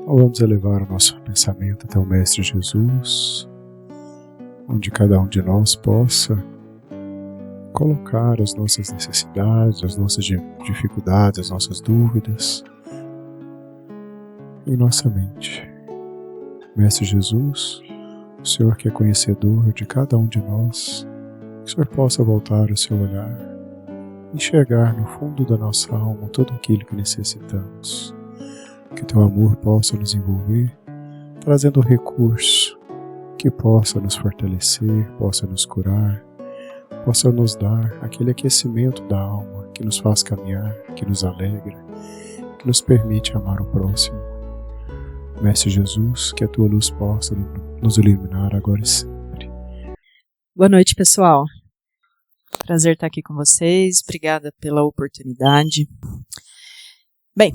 Ou vamos elevar o nosso pensamento até o Mestre Jesus, onde cada um de nós possa colocar as nossas necessidades, as nossas dificuldades, as nossas dúvidas em nossa mente. Mestre Jesus, o Senhor que é conhecedor de cada um de nós, que o Senhor possa voltar o seu olhar, enxergar no fundo da nossa alma tudo aquilo que necessitamos. Que teu amor possa nos envolver, trazendo recurso que possa nos fortalecer, possa nos curar, possa nos dar aquele aquecimento da alma que nos faz caminhar, que nos alegra, que nos permite amar o próximo. Mestre Jesus, que a tua luz possa nos iluminar agora e sempre. Boa noite, pessoal. Prazer estar aqui com vocês. Obrigada pela oportunidade. Bem,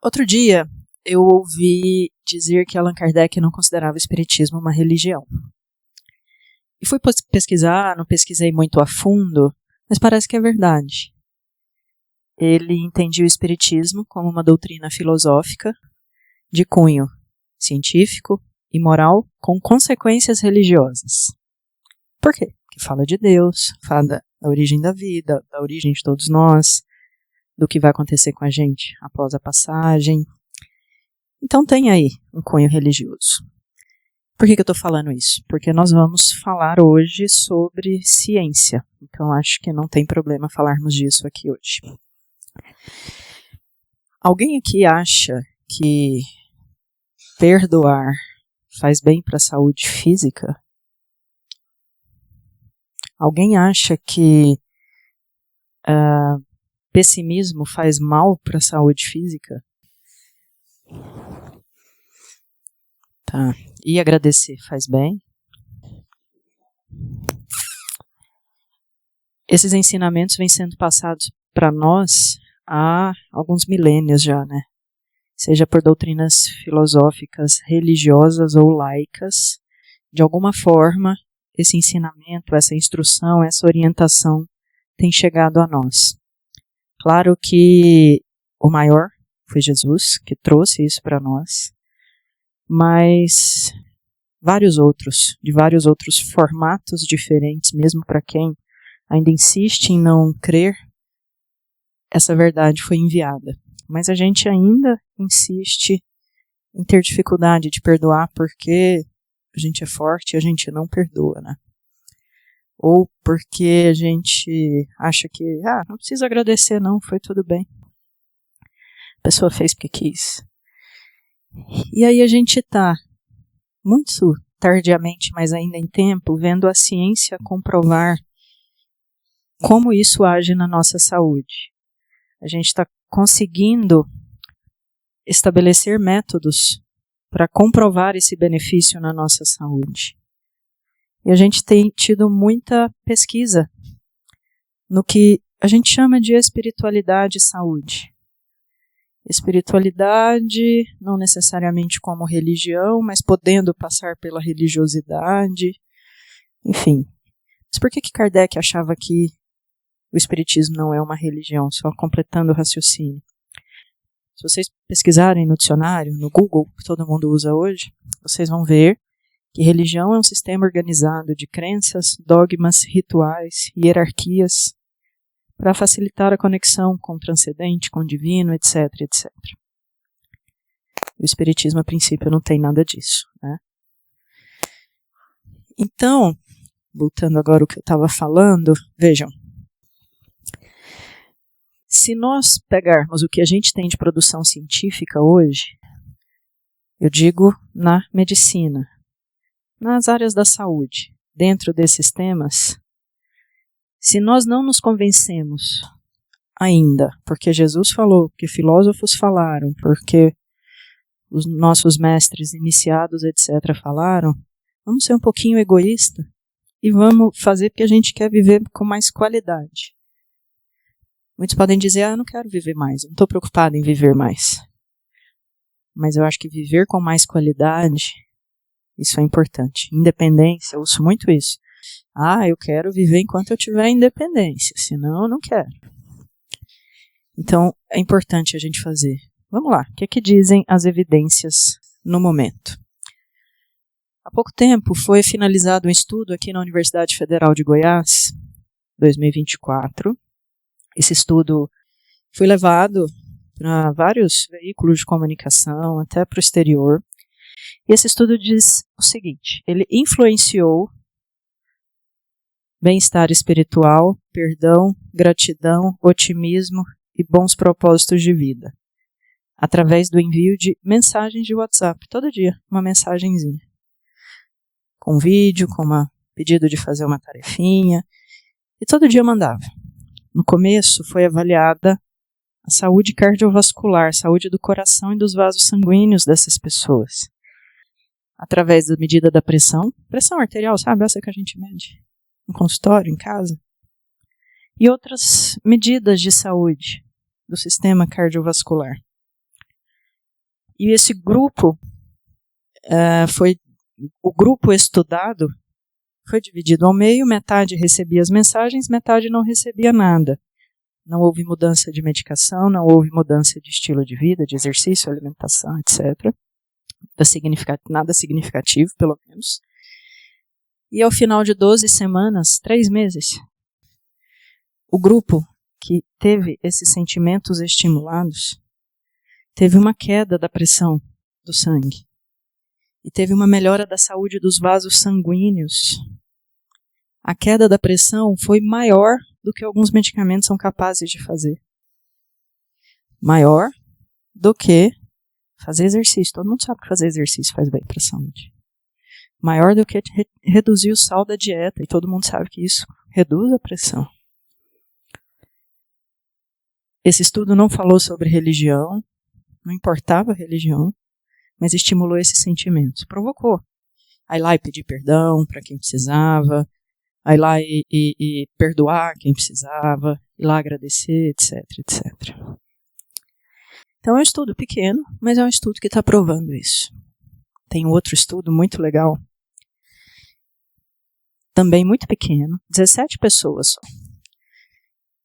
outro dia eu ouvi dizer que Allan Kardec não considerava o espiritismo uma religião. E fui pesquisar, não pesquisei muito a fundo, mas parece que é verdade. Ele entendia o espiritismo como uma doutrina filosófica de cunho científico e moral com consequências religiosas. Por quê? Porque fala de Deus, fala da origem da vida, da origem de todos nós, do que vai acontecer com a gente após a passagem. Então tem aí um cunho religioso. Por que eu estou falando isso? Porque nós vamos falar hoje sobre ciência. Então acho que não tem problema falarmos disso aqui hoje. Alguém aqui acha que perdoar faz bem para a saúde física? Alguém acha que pessimismo faz mal para a saúde física? Tá. E agradecer faz bem? Esses ensinamentos vêm sendo passados para nós há alguns milênios já, né? Seja por doutrinas filosóficas, religiosas ou laicas, de alguma forma, esse ensinamento, essa instrução, essa orientação tem chegado a nós. Claro que o maior foi Jesus, que trouxe isso para nós, mas de vários outros formatos diferentes, mesmo para quem ainda insiste em não crer, essa verdade foi enviada. Mas a gente ainda insiste em ter dificuldade de perdoar porque a gente é forte e a gente não perdoa, né? Ou porque a gente acha que, não precisa agradecer não, foi tudo bem. A pessoa fez porque quis. E aí a gente está, muito tardiamente, mas ainda em tempo, vendo a ciência comprovar como isso age na nossa saúde. A gente está conseguindo estabelecer métodos para comprovar esse benefício na nossa saúde. E a gente tem tido muita pesquisa no que a gente chama de espiritualidade e saúde. Espiritualidade, não necessariamente como religião, mas podendo passar pela religiosidade, enfim. Mas por que Kardec achava que o espiritismo não é uma religião? Só completando o raciocínio. Se vocês pesquisarem no dicionário, no Google, que todo mundo usa hoje, vocês vão ver que religião é um sistema organizado de crenças, dogmas, rituais, hierarquias, para facilitar a conexão com o transcendente, com o divino, etc, etc. O espiritismo, a princípio, não tem nada disso, né? Então, voltando agora ao que eu estava falando, vejam, se nós pegarmos o que a gente tem de produção científica hoje, eu digo na medicina, nas áreas da saúde, dentro desses temas, se nós não nos convencemos ainda, porque Jesus falou, porque filósofos falaram, porque os nossos mestres iniciados, etc., falaram, vamos ser um pouquinho egoísta e vamos fazer porque a gente quer viver com mais qualidade. Muitos podem dizer, eu não quero viver mais, eu não estou preocupado em viver mais. Mas eu acho que viver com mais qualidade, isso é importante. Independência, eu ouço muito isso. Eu quero viver enquanto eu tiver independência, senão eu não quero. Então, é importante a gente fazer. vamos lá, o que é que dizem as evidências no momento? Há pouco tempo foi finalizado um estudo aqui na Universidade Federal de Goiás, 2024. Esse estudo foi levado para vários veículos de comunicação, até para o exterior. E esse estudo diz o seguinte: ele influenciou bem-estar espiritual, perdão, gratidão, otimismo e bons propósitos de vida, através do envio de mensagens de WhatsApp, todo dia, uma mensagenzinha, com vídeo, com pedido de fazer uma tarefinha, e todo dia eu mandava. No começo foi avaliada a saúde cardiovascular, saúde do coração e dos vasos sanguíneos dessas pessoas, através da medida da pressão arterial, sabe, essa que a gente mede no consultório, em casa, e outras medidas de saúde do sistema cardiovascular. E esse grupo o grupo estudado foi dividido ao meio, metade recebia as mensagens, metade não recebia nada. Não houve mudança de medicação, não houve mudança de estilo de vida, de exercício, alimentação, etc. Nada significativo, pelo menos. E ao final de 12 semanas, 3 meses, o grupo que teve esses sentimentos estimulados teve uma queda da pressão do sangue. E teve uma melhora da saúde dos vasos sanguíneos. A queda da pressão foi maior do que alguns medicamentos são capazes de fazer. Maior do que fazer exercício. Todo mundo sabe que fazer exercício faz bem para a saúde. Maior do que reduzir o sal da dieta. E todo mundo sabe que isso reduz a pressão. Esse estudo não falou sobre religião, não importava a religião, mas estimulou esses sentimentos. Provocou. Aí lá e pedir perdão para quem precisava, aí lá e perdoar quem precisava, ir lá agradecer, etc, etc. Então é um estudo pequeno, mas é um estudo que está provando isso. Tem um outro estudo muito legal, também muito pequeno, 17 pessoas só.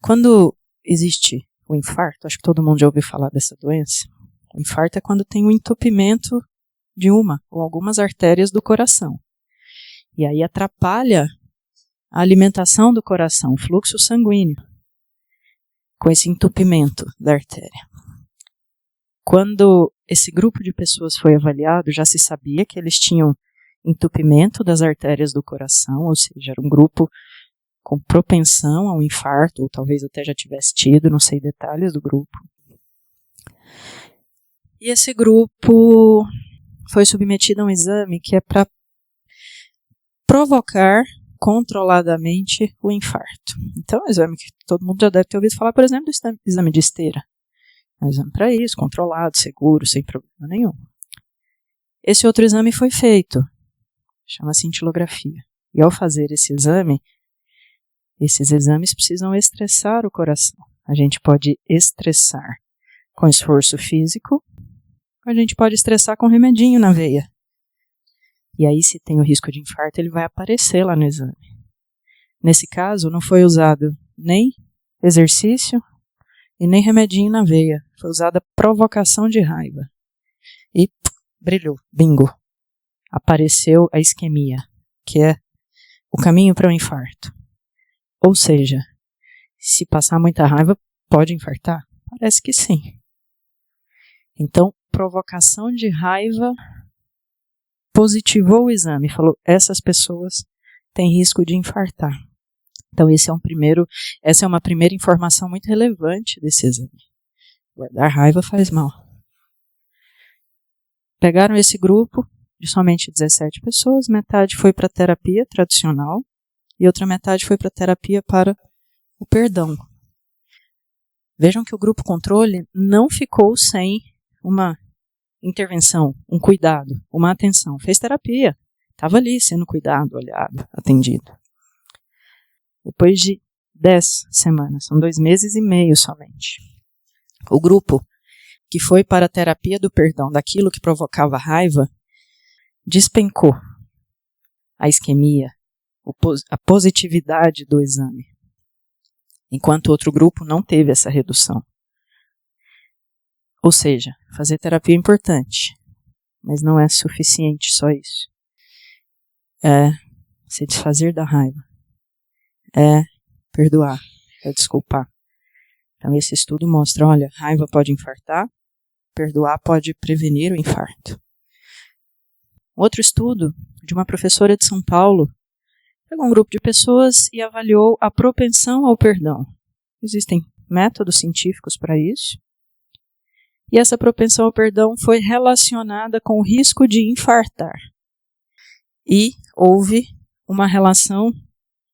Quando existe o infarto, acho que todo mundo já ouviu falar dessa doença. O infarto é quando tem um entupimento de uma ou algumas artérias do coração. E aí atrapalha a alimentação do coração, o fluxo sanguíneo, com esse entupimento da artéria. Quando esse grupo de pessoas foi avaliado, já se sabia que eles tinham entupimento das artérias do coração, ou seja, era um grupo com propensão ao infarto, ou talvez até já tivesse tido, não sei detalhes do grupo. E esse grupo foi submetido a um exame que é para provocar controladamente o infarto. Então, é um exame que todo mundo já deve ter ouvido falar, por exemplo, do exame de esteira. É um exame para isso, controlado, seguro, sem problema nenhum. Esse outro exame foi feito, chama-se cintilografia. E ao fazer esse exame, esses exames precisam estressar o coração. A gente pode estressar com esforço físico, a gente pode estressar com remedinho na veia. E aí, se tem o risco de infarto, ele vai aparecer lá no exame. Nesse caso, não foi usado nem exercício e nem remedinho na veia. Foi usada provocação de raiva. E brilhou, bingo. Apareceu a isquemia, que é o caminho para o infarto. Ou seja, se passar muita raiva, pode infartar? Parece que sim. Então, provocação de raiva positivou o exame, falou, essas pessoas têm risco de infartar. Então, essa é uma primeira informação muito relevante desse exame. Guardar raiva faz mal. Pegaram esse grupo de somente 17 pessoas, metade foi para a terapia tradicional e outra metade foi para a terapia para o perdão. Vejam que o grupo controle não ficou sem uma intervenção, um cuidado, uma atenção. Fez terapia, estava ali sendo cuidado, olhado, atendido. Depois de 10 semanas, são 2 meses e meio somente. O grupo que foi para a terapia do perdão daquilo que provocava raiva, despencou a isquemia, a positividade do exame, enquanto o outro grupo não teve essa redução. Ou seja, fazer terapia é importante, mas não é suficiente só isso. É se desfazer da raiva, é perdoar, é desculpar. Então esse estudo mostra, olha, raiva pode infartar, perdoar pode prevenir o infarto. Outro estudo de uma professora de São Paulo pegou um grupo de pessoas e avaliou a propensão ao perdão. Existem métodos científicos para isso. E essa propensão ao perdão foi relacionada com o risco de infartar. E houve uma relação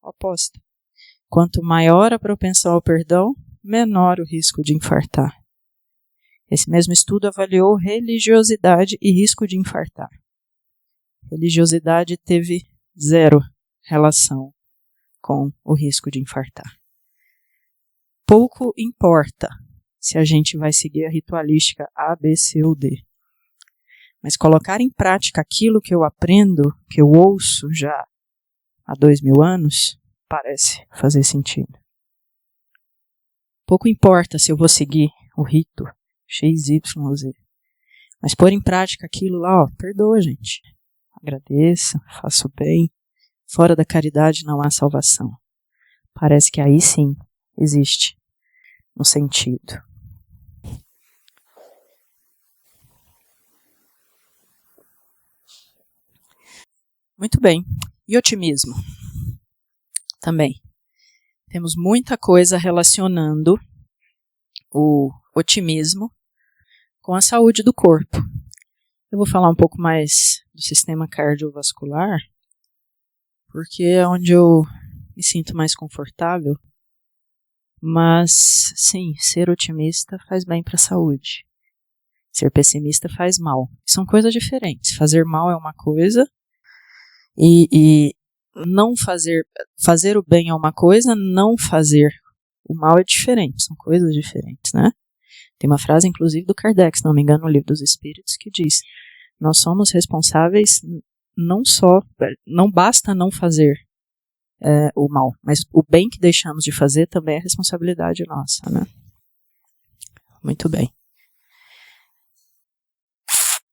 oposta. Quanto maior a propensão ao perdão, menor o risco de infartar. Esse mesmo estudo avaliou religiosidade e risco de infartar. Religiosidade teve 0 relação com o risco de infartar. Pouco importa se a gente vai seguir a ritualística A, B, C ou D. Mas colocar em prática aquilo que eu aprendo, que eu ouço já há 2000 anos, parece fazer sentido. Pouco importa se eu vou seguir o rito X, Y ou Z. Mas pôr em prática aquilo lá, perdoa, gente. Agradeça, faça o bem. Fora da caridade não há salvação. Parece que aí sim existe um sentido. Muito bem. E otimismo? Também. Temos muita coisa relacionando o otimismo com a saúde do corpo. Eu vou falar um pouco mais do sistema cardiovascular, porque é onde eu me sinto mais confortável. Mas, sim, ser otimista faz bem para a saúde. Ser pessimista faz mal. São coisas diferentes. Fazer mal é uma coisa e não fazer o bem é uma coisa, não fazer o mal é diferente. São coisas diferentes, né? Tem uma frase, inclusive, do Kardec, se não me engano, no Livro dos Espíritos, que diz: nós somos responsáveis não basta não fazer o mal, mas o bem que deixamos de fazer também é responsabilidade nossa, né? Muito bem.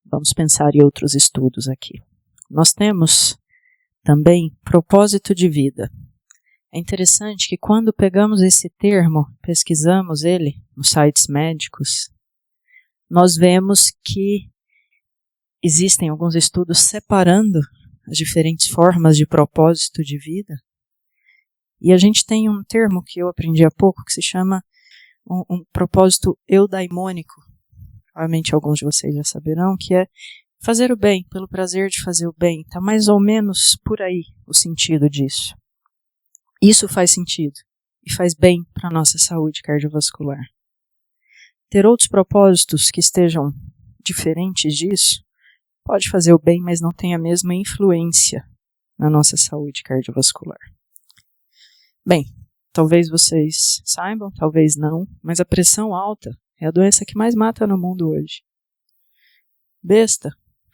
Vamos pensar em outros estudos aqui. Nós temos também propósito de vida. É interessante que quando pegamos esse termo, pesquisamos ele nos sites médicos, nós vemos que existem alguns estudos separando as diferentes formas de propósito de vida. E a gente tem um termo que eu aprendi há pouco que se chama um propósito eudaimônico. Provavelmente alguns de vocês já saberão, que é fazer o bem, pelo prazer de fazer o bem. Está mais ou menos por aí o sentido disso. Isso faz sentido e faz bem para a nossa saúde cardiovascular. Ter outros propósitos que estejam diferentes disso pode fazer o bem, mas não tem a mesma influência na nossa saúde cardiovascular. Bem, talvez vocês saibam, talvez não, mas a pressão alta é a doença que mais mata no mundo hoje. Besta,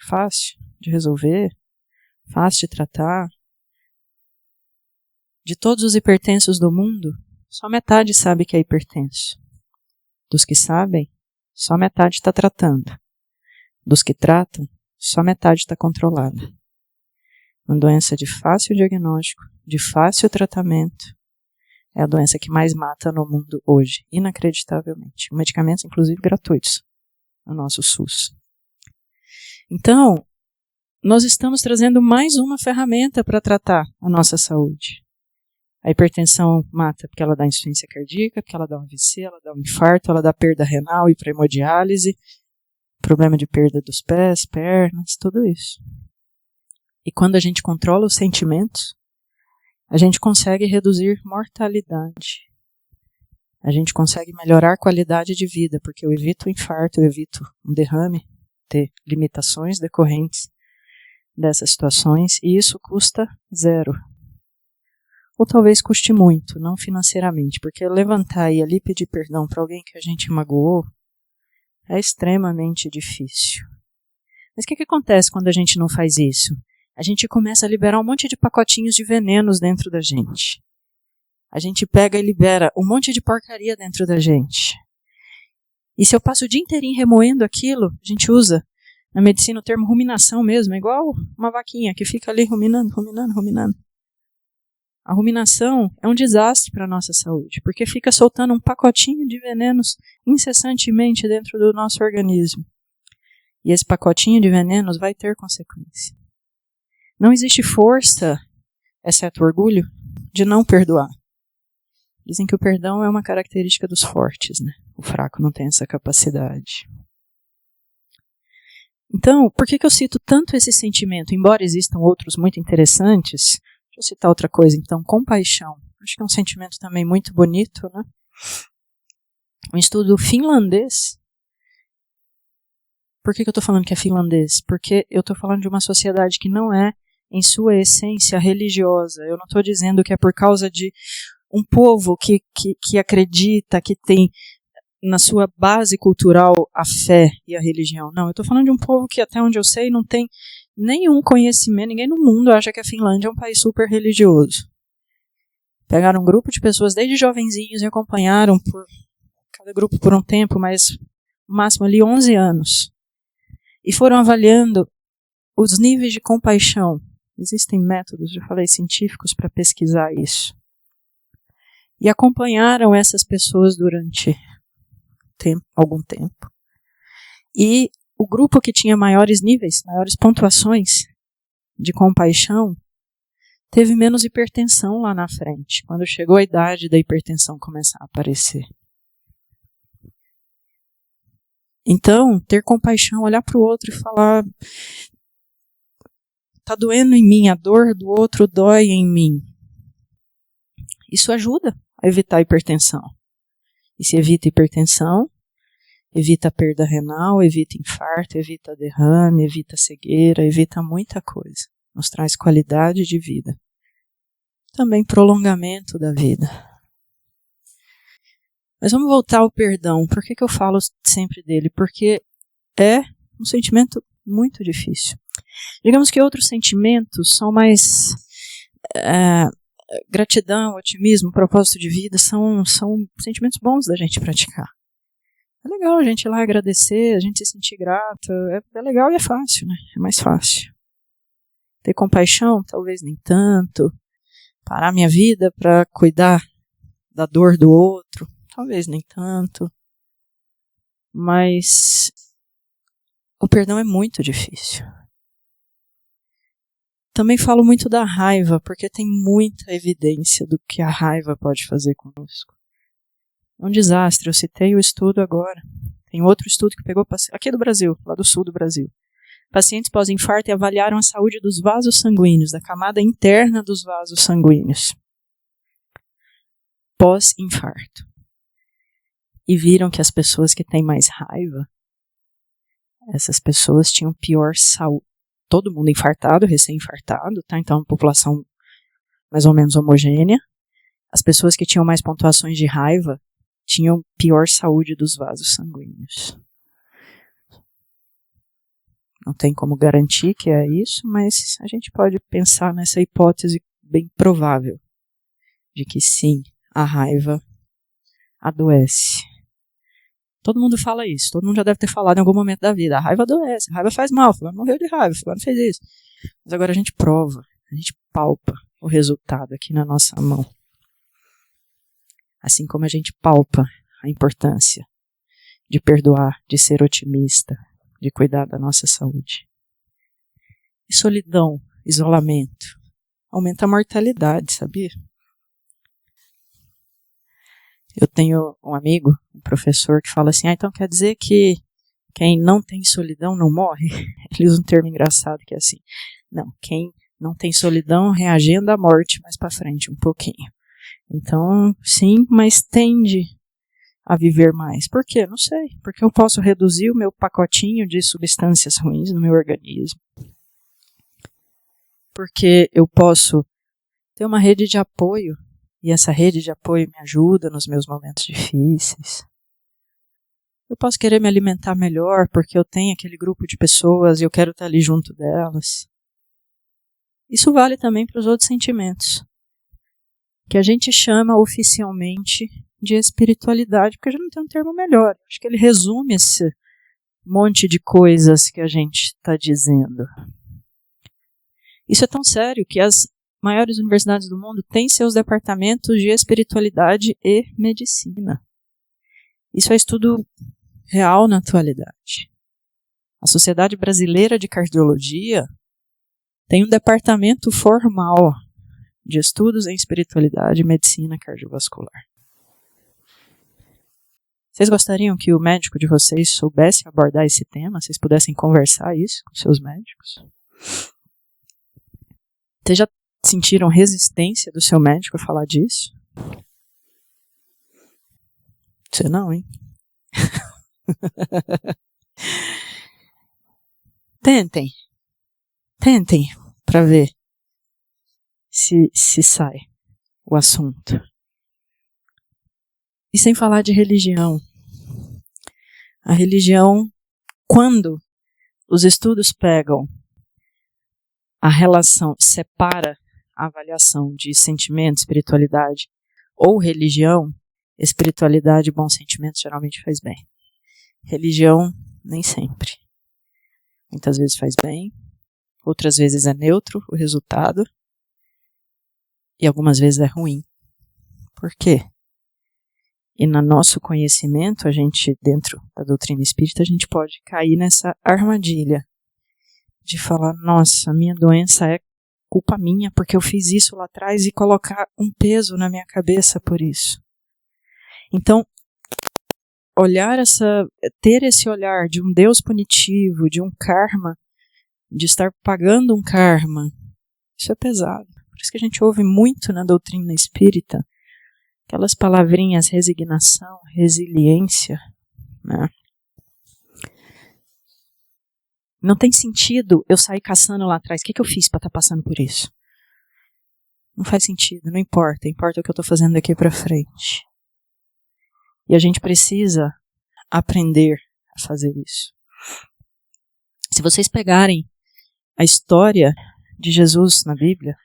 fácil de resolver, fácil de tratar. De todos os hipertensos do mundo, só metade sabe que é hipertenso. Dos que sabem, só metade está tratando. Dos que tratam, só metade está controlada. Uma doença de fácil diagnóstico, de fácil tratamento, é a doença que mais mata no mundo hoje, inacreditavelmente. Medicamentos, inclusive, gratuitos no nosso SUS. Então, nós estamos trazendo mais uma ferramenta para tratar a nossa saúde. A hipertensão mata porque ela dá insuficiência cardíaca, porque ela dá um AVC, ela dá um infarto, ela dá perda renal e para hemodiálise, problema de perda dos pés, pernas, tudo isso. E quando a gente controla os sentimentos, a gente consegue reduzir mortalidade. A gente consegue melhorar a qualidade de vida, porque eu evito o infarto, eu evito um derrame, ter limitações decorrentes dessas situações, e isso custa 0. Ou talvez custe muito, não financeiramente, porque levantar e ali pedir perdão para alguém que a gente magoou é extremamente difícil. Mas o que acontece quando a gente não faz isso? A gente começa a liberar um monte de pacotinhos de venenos dentro da gente. A gente pega e libera um monte de porcaria dentro da gente. E se eu passo o dia inteirinho remoendo aquilo, a gente usa na medicina o termo ruminação mesmo, é igual uma vaquinha que fica ali ruminando. A ruminação é um desastre para a nossa saúde, porque fica soltando um pacotinho de venenos incessantemente dentro do nosso organismo. E esse pacotinho de venenos vai ter consequência. Não existe força, exceto orgulho, de não perdoar. Dizem que o perdão é uma característica dos fortes, né? O fraco não tem essa capacidade. Então, por que eu cito tanto esse sentimento? Embora existam outros muito interessantes, deixa eu citar outra coisa, então, compaixão. Acho que é um sentimento também muito bonito, né? Um estudo finlandês. Por que eu estou falando que é finlandês? Porque eu estou falando de uma sociedade que não é, em sua essência, religiosa. Eu não estou dizendo que é por causa de um povo que acredita, que tem na sua base cultural a fé e a religião. Não, eu estou falando de um povo que, até onde eu sei, não tem nenhum conhecimento, ninguém no mundo acha que a Finlândia é um país super religioso. Pegaram um grupo de pessoas desde jovenzinhos e acompanharam cada grupo por um tempo, mas no máximo ali 11 anos. E foram avaliando os níveis de compaixão. Existem métodos, já falei, científicos para pesquisar isso. E acompanharam essas pessoas durante algum tempo. E o grupo que tinha maiores níveis, maiores pontuações de compaixão, teve menos hipertensão lá na frente, quando chegou a idade da hipertensão começar a aparecer. Então, ter compaixão, olhar para o outro e falar: está doendo em mim, a dor do outro dói em mim. Isso ajuda a evitar a hipertensão. E se evita hipertensão, evita perda renal, evita infarto, evita derrame, evita cegueira, evita muita coisa. Nos traz qualidade de vida. Também prolongamento da vida. Mas vamos voltar ao perdão. Por que eu falo sempre dele? Porque é um sentimento muito difícil. Digamos que outros sentimentos são mais... gratidão, otimismo, propósito de vida são sentimentos bons da gente praticar. É legal a gente ir lá agradecer, a gente se sentir grato, é legal e é fácil, né? É mais fácil. Ter compaixão, talvez nem tanto. Parar minha vida para cuidar da dor do outro, talvez nem tanto. Mas o perdão é muito difícil. Também falo muito da raiva, porque tem muita evidência do que a raiva pode fazer conosco. É um desastre, eu citei o estudo agora. Tem outro estudo que pegou aqui do Brasil, lá do sul do Brasil. Pacientes pós-infarto avaliaram a saúde dos vasos sanguíneos, da camada interna dos vasos sanguíneos. Pós-infarto. E viram que as pessoas que têm mais raiva, essas pessoas tinham pior saúde. Todo mundo infartado, recém-infartado, tá? Então, população mais ou menos homogênea. As pessoas que tinham mais pontuações de raiva tinham pior saúde dos vasos sanguíneos. Não tem como garantir que é isso, mas a gente pode pensar nessa hipótese bem provável de que sim, a raiva adoece. Todo mundo fala isso, todo mundo já deve ter falado em algum momento da vida. A raiva adoece, a raiva faz mal, fulano morreu de raiva, fulano fez isso. Mas agora a gente prova, a gente palpa o resultado aqui na nossa mão. Assim como a gente palpa a importância de perdoar, de ser otimista, de cuidar da nossa saúde. E solidão, isolamento, aumenta a mortalidade, sabia? Eu tenho um amigo, um professor, que fala assim, então quer dizer que quem não tem solidão não morre? Ele usa um termo engraçado que é assim, não, quem não tem solidão reagenda à morte mais para frente um pouquinho. Então, sim, mas tende a viver mais. Por quê? Não sei. Porque eu posso reduzir o meu pacotinho de substâncias ruins no meu organismo. Porque eu posso ter uma rede de apoio. E essa rede de apoio me ajuda nos meus momentos difíceis. Eu posso querer me alimentar melhor porque eu tenho aquele grupo de pessoas e eu quero estar ali junto delas. Isso vale também para os outros sentimentos, que a gente chama oficialmente de espiritualidade, porque já não tem um termo melhor. Acho que ele resume esse monte de coisas que a gente está dizendo. Isso é tão sério que as maiores universidades do mundo têm seus departamentos de espiritualidade e medicina. Isso é estudo real na atualidade. A Sociedade Brasileira de Cardiologia tem um departamento formal de estudos em espiritualidade e medicina cardiovascular. Vocês gostariam que o médico de vocês soubesse abordar esse tema? Vocês pudessem conversar isso com seus médicos? Vocês já sentiram resistência do seu médico a falar disso? Você não, hein? Tentem para ver se sai o assunto. E sem falar de religião. A religião, quando os estudos pegam a relação, separa a avaliação de sentimento, espiritualidade ou religião, espiritualidade e bons sentimentos geralmente faz bem. Religião, nem sempre. Muitas vezes faz bem, outras vezes é neutro o resultado, e algumas vezes é ruim. Por quê? E no nosso conhecimento, a gente, dentro da doutrina espírita, a gente pode cair nessa armadilha de falar, nossa, a minha doença é culpa minha, porque eu fiz isso lá atrás, e colocar um peso na minha cabeça por isso. Então, ter esse olhar de um Deus punitivo, de um karma, de estar pagando um karma, isso é pesado. Por isso que a gente ouve muito na doutrina espírita aquelas palavrinhas resignação, resiliência, né? Não tem sentido eu sair caçando lá atrás. O que eu fiz para estar passando por isso? Não faz sentido, não importa. Importa o que eu estou fazendo daqui para frente. E a gente precisa aprender a fazer isso. Se vocês pegarem a história de Jesus na Bíblia,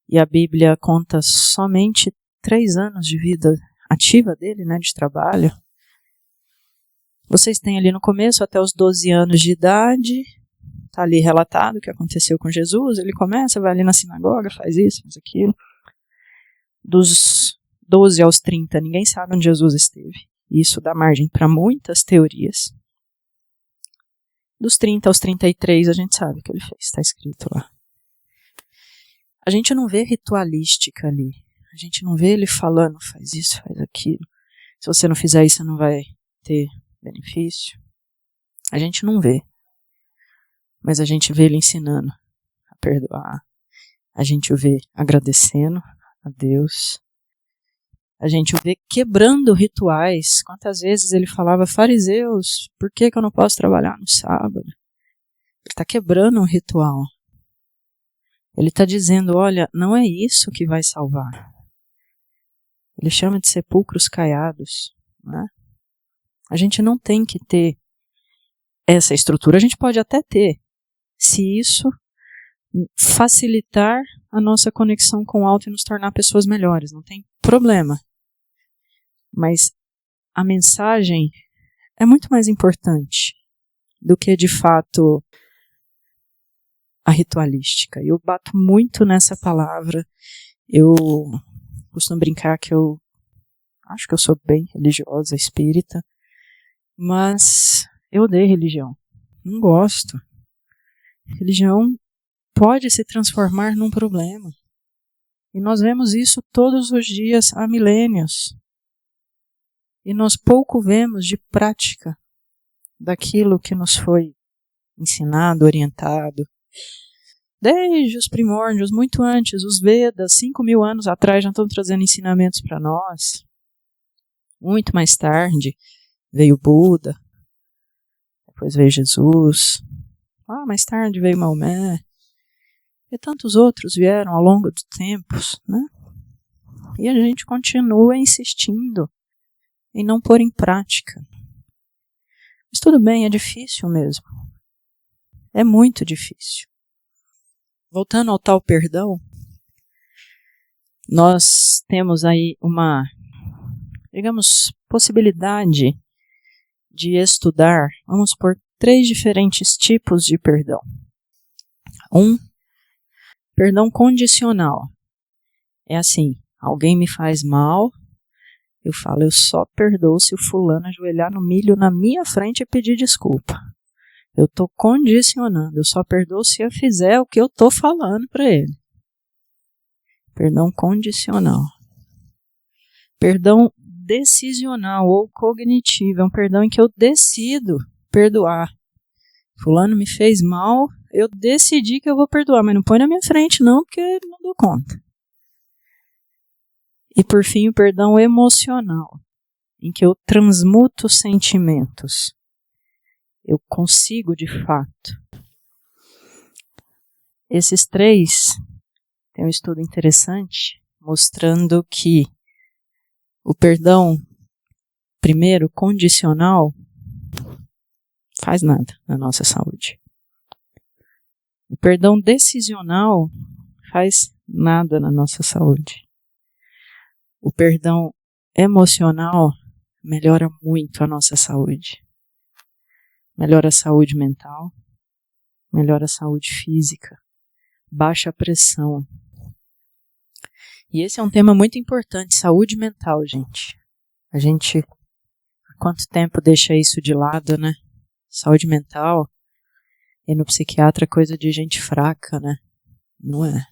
e a Bíblia conta somente 3 anos de vida ativa dele, né, de trabalho. Vocês têm ali no começo, até os 12 anos de idade, está ali relatado o que aconteceu com Jesus, ele começa, vai ali na sinagoga, faz isso, faz aquilo. Dos 12 aos 30, ninguém sabe onde Jesus esteve. Isso dá margem para muitas teorias. Dos 30 aos 33, a gente sabe o que ele fez, está escrito lá. A gente não vê ritualística ali. A gente não vê ele falando, faz isso, faz aquilo. Se você não fizer isso, você não vai ter benefício. A gente não vê. Mas a gente vê ele ensinando a perdoar. A gente o vê agradecendo a Deus. A gente o vê quebrando rituais. Quantas vezes ele falava, fariseus, por que eu não posso trabalhar no sábado? Ele está quebrando um ritual. Ele está dizendo, olha, não é isso que vai salvar. Ele chama de sepulcros caiados. Né? A gente não tem que ter essa estrutura. A gente pode até ter, se isso facilitar a nossa conexão com o alto e nos tornar pessoas melhores. Não tem problema. Mas a mensagem é muito mais importante do que, de fato, a ritualística. Eu bato muito nessa palavra. Eu costumo brincar que eu acho que eu sou bem religiosa, espírita, mas eu odeio religião. Não gosto. Religião pode se transformar num problema. E nós vemos isso todos os dias há milênios. E nós pouco vemos de prática daquilo que nos foi ensinado, orientado. Desde os primórdios, muito antes, os Vedas, 5.000 anos atrás, já estão trazendo ensinamentos para nós. Muito mais tarde veio Buda, depois veio Jesus, mais tarde veio Maomé, e tantos outros vieram ao longo dos tempos, né? E a gente continua insistindo em não pôr em prática. Mas tudo bem, é difícil mesmo. É muito difícil. Voltando ao tal perdão, nós temos aí uma digamos, possibilidade de estudar, vamos por 3 diferentes tipos de perdão. Perdão condicional. É assim, alguém me faz mal, eu falo, eu só perdoo se o fulano ajoelhar no milho na minha frente e pedir desculpa. Eu estou condicionando, eu só perdoo se eu fizer o que eu estou falando para ele. Perdão condicional. Perdão decisional ou cognitivo, é um perdão em que eu decido perdoar. Fulano me fez mal, eu decidi que eu vou perdoar, mas não põe na minha frente não, porque não dou conta. E por fim, o perdão emocional, em que eu transmuto sentimentos. Eu consigo de fato. Esses 3, tem um estudo interessante, mostrando que o perdão, primeiro, condicional, faz nada na nossa saúde. O perdão decisional faz nada na nossa saúde. O perdão emocional melhora muito a nossa saúde. Melhora a saúde mental, melhora a saúde física, baixa a pressão. E esse é um tema muito importante, saúde mental, gente. A gente, há quanto tempo deixa isso de lado, né? Saúde mental, e no psiquiatra é coisa de gente fraca, né? Não é?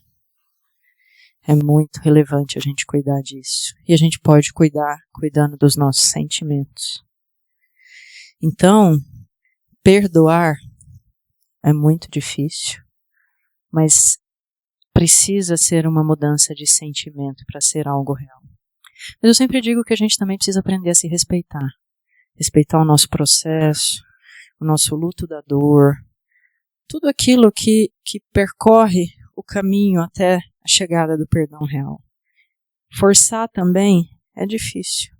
É muito relevante a gente cuidar disso. E a gente pode cuidar cuidando dos nossos sentimentos. Então, perdoar é muito difícil, mas precisa ser uma mudança de sentimento para ser algo real. Mas eu sempre digo que a gente também precisa aprender a se respeitar. Respeitar o nosso processo, o nosso luto da dor, tudo aquilo que percorre o caminho até a chegada do perdão real. Forçar também é difícil.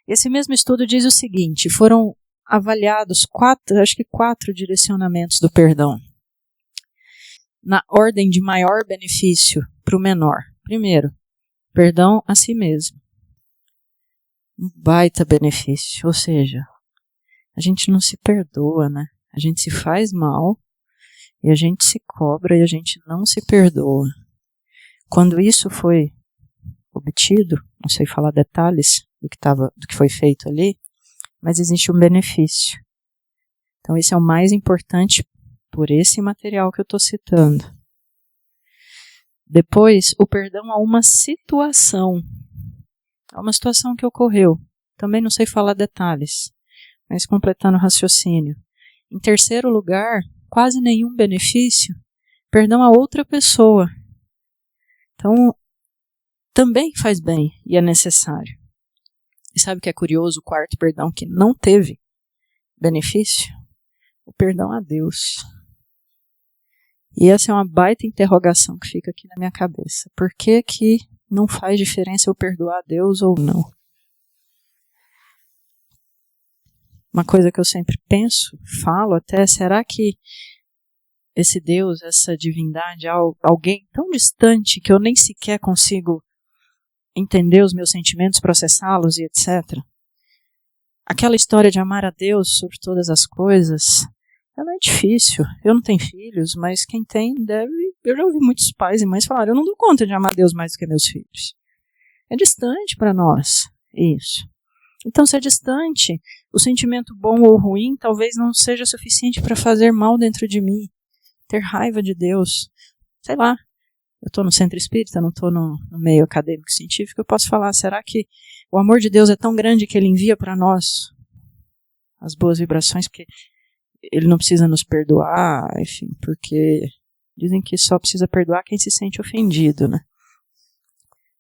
Esse mesmo estudo diz o seguinte, foram avaliados 4 direcionamentos do perdão, na ordem de maior benefício para o menor. Primeiro, perdão a si mesmo. Um baita benefício, ou seja, a gente não se perdoa, né? A gente se faz mal e a gente se cobra e a gente não se perdoa. Quando isso foi obtido, não sei falar detalhes do que foi feito ali, mas existe um benefício. Então esse é o mais importante por esse material que eu estou citando. Depois, o perdão a uma situação. A uma situação que ocorreu. Também não sei falar detalhes, mas completando o raciocínio. Em terceiro lugar, quase nenhum benefício, perdão a outra pessoa. Então, também faz bem e é necessário. E sabe o que é curioso? O quarto perdão que não teve benefício? O perdão a Deus. E essa é uma baita interrogação que fica aqui na minha cabeça. Por que que não faz diferença eu perdoar a Deus ou não? Uma coisa que eu sempre penso, falo até, será que esse Deus, essa divindade, alguém tão distante que eu nem sequer consigo entender os meus sentimentos, processá-los e etc. Aquela história de amar a Deus sobre todas as coisas, ela é difícil. Eu não tenho filhos, mas quem tem deve... Eu já ouvi muitos pais e mães falarem, eu não dou conta de amar a Deus mais do que meus filhos. É distante para nós, isso. Então, se é distante, o sentimento bom ou ruim talvez não seja suficiente para fazer mal dentro de mim. Ter raiva de Deus. Sei lá, eu estou no centro espírita, não estou no meio acadêmico científico, eu posso falar, será que o amor de Deus é tão grande que Ele envia para nós as boas vibrações, porque Ele não precisa nos perdoar, enfim, porque dizem que só precisa perdoar quem se sente ofendido, né?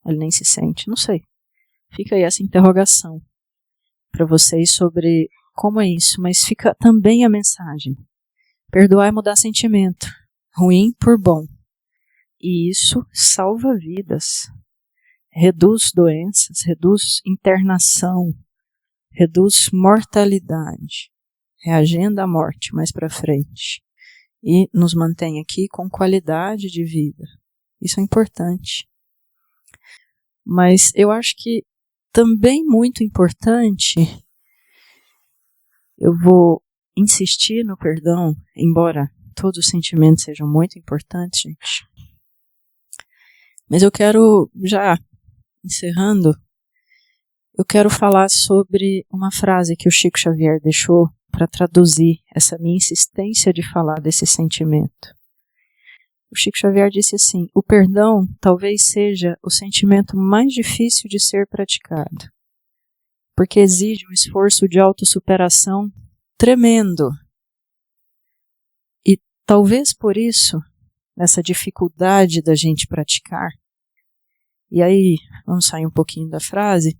Ele nem se sente, não sei. Fica aí essa interrogação para vocês sobre como é isso, mas fica também a mensagem. Perdoar é mudar sentimento, ruim por bom. E isso salva vidas, reduz doenças, reduz internação, reduz mortalidade, reagenda à morte mais para frente e nos mantém aqui com qualidade de vida. Isso é importante. Mas eu acho que também muito importante, eu vou insistir no perdão, embora todos os sentimentos sejam muito importantes, gente. Mas eu quero, já encerrando, eu quero falar sobre uma frase que o Chico Xavier deixou para traduzir essa minha insistência de falar desse sentimento. O Chico Xavier disse assim: o perdão talvez seja o sentimento mais difícil de ser praticado, porque exige um esforço de autossuperação tremendo. E talvez por isso, nessa dificuldade da gente praticar, e aí vamos sair um pouquinho da frase,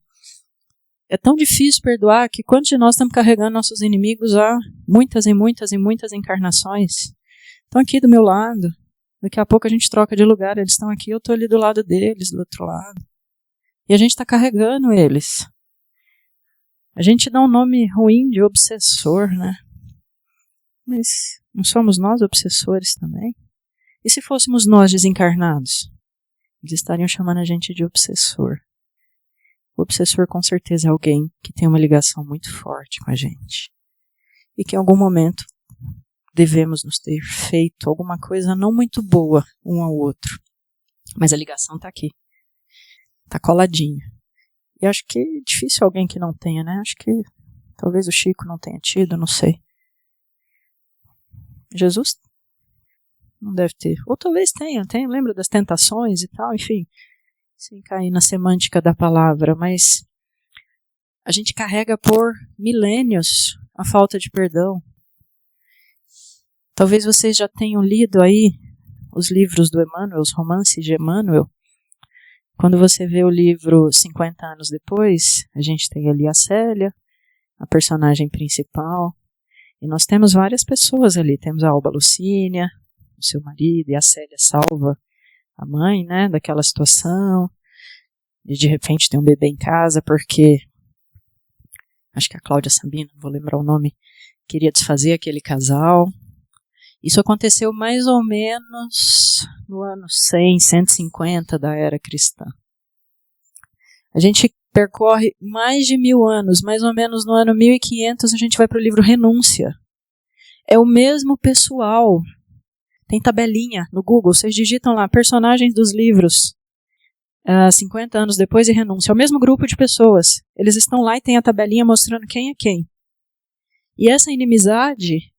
é tão difícil perdoar que quantos de nós estamos carregando nossos inimigos há muitas e muitas e muitas encarnações? Estão aqui do meu lado. Daqui a pouco a gente troca de lugar, eles estão aqui, eu estou ali do lado deles, do outro lado. E a gente está carregando eles. A gente dá um nome ruim de obsessor, né? Mas não somos nós obsessores também? E se fôssemos nós desencarnados? Eles estariam chamando a gente de obsessor. O obsessor com certeza é alguém que tem uma ligação muito forte com a gente. E que em algum momento devemos nos ter feito alguma coisa não muito boa um ao outro. Mas a ligação está aqui. Está coladinha. E acho que é difícil alguém que não tenha, né? Acho que talvez o Chico não tenha tido, não sei. Jesus não deve ter. Ou talvez tenha, lembra das tentações e tal, enfim. Sem cair na semântica da palavra, mas a gente carrega por milênios a falta de perdão. Talvez vocês já tenham lido aí os livros do Emmanuel, os romances de Emmanuel. Quando você vê o livro 50 anos depois, a gente tem ali a Célia, a personagem principal, e nós temos várias pessoas ali. Temos a Alba Lucínia, o seu marido, e a Célia salva a mãe, né, daquela situação, e de repente tem um bebê em casa porque acho que a Cláudia Sabina, não vou lembrar o nome, queria desfazer aquele casal. Isso aconteceu mais ou menos no ano 100, 150 da era cristã. A gente percorre mais de 1000 anos, mais ou menos no ano 1500 a gente vai para o livro Renúncia. É o mesmo pessoal. Tem tabelinha no Google, vocês digitam lá, personagens dos livros, 50 anos depois e Renúncia. É o mesmo grupo de pessoas. Eles estão lá e tem a tabelinha mostrando quem é quem. E essa inimizade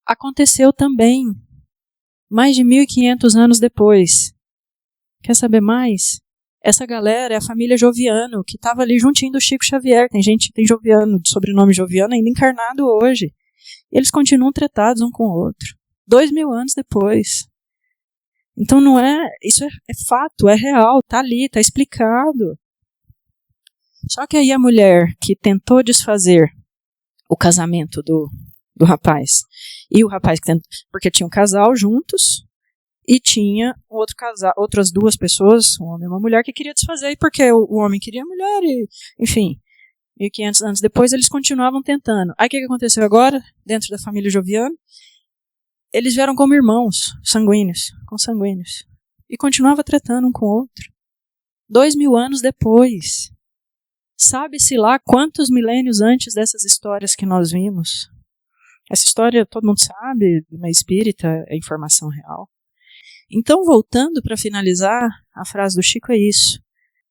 aconteceu também, mais de 1500 anos depois. Quer saber mais? Essa galera é a família Joviano, que estava ali juntinho do Chico Xavier. Tem Joviano, de sobrenome Joviano, ainda encarnado hoje. E eles continuam tretados um com o outro. 2000 anos depois. Então não é, isso é fato, é real, tá ali, tá explicado. Só que aí a mulher que tentou desfazer o casamento do rapaz, e o rapaz que tentou, porque tinha um casal juntos, e tinha outro casal, outras duas pessoas, um homem e uma mulher, que queria desfazer, porque o homem queria a mulher, e, enfim, 1500 anos depois eles continuavam tentando. Aí o que aconteceu agora, dentro da família Joviano? Eles vieram como irmãos, consanguíneos, e continuava tratando um com o outro. 2000 anos depois. Sabe-se lá quantos milênios antes dessas histórias que nós vimos. Essa história todo mundo sabe, uma espírita, é informação real. Então, voltando para finalizar, a frase do Chico é isso.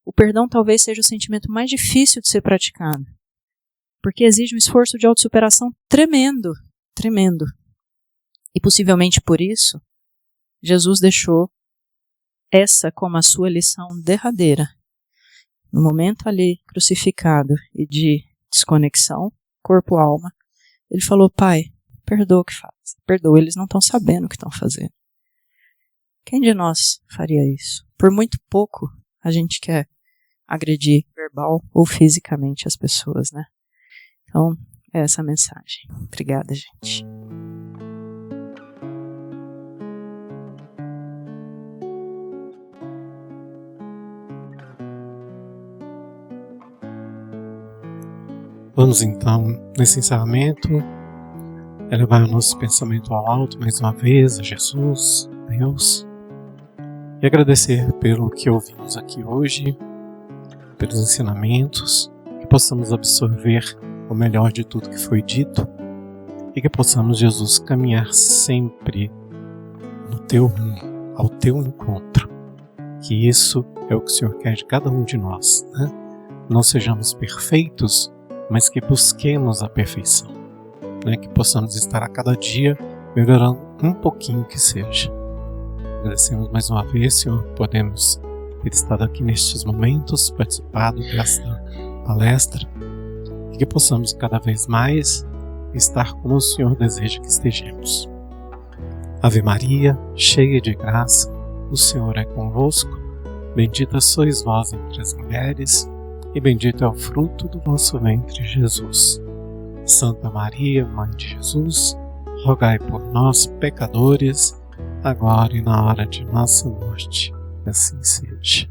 O perdão talvez seja o sentimento mais difícil de ser praticado, porque exige um esforço de autossuperação tremendo, tremendo. E possivelmente por isso, Jesus deixou essa como a sua lição derradeira. No momento ali crucificado e de desconexão, corpo-alma, ele falou: Pai, perdoa o que faz. Perdoa, eles não estão sabendo o que estão fazendo. Quem de nós faria isso? Por muito pouco a gente quer agredir verbal ou fisicamente as pessoas, né? Então, é essa a mensagem. Obrigada, gente. Vamos então, nesse encerramento, elevar o nosso pensamento ao alto mais uma vez, a Jesus, Deus, e agradecer pelo que ouvimos aqui hoje, pelos ensinamentos, que possamos absorver o melhor de tudo que foi dito e que possamos, Jesus, caminhar sempre no teu rumo, ao teu encontro. Que isso é o que o Senhor quer de cada um de nós, né? Não sejamos perfeitos, mas que busquemos a perfeição, né? Que possamos estar a cada dia melhorando um pouquinho que seja. Agradecemos mais uma vez, Senhor, podemos ter estado aqui nestes momentos, participado desta palestra, e que possamos cada vez mais estar como o Senhor deseja que estejamos. Ave Maria, cheia de graça, o Senhor é convosco, bendita sois vós entre as mulheres, e bendito é o fruto do vosso ventre, Jesus. Santa Maria, Mãe de Jesus, rogai por nós, pecadores, agora e na hora de nossa morte. Assim seja.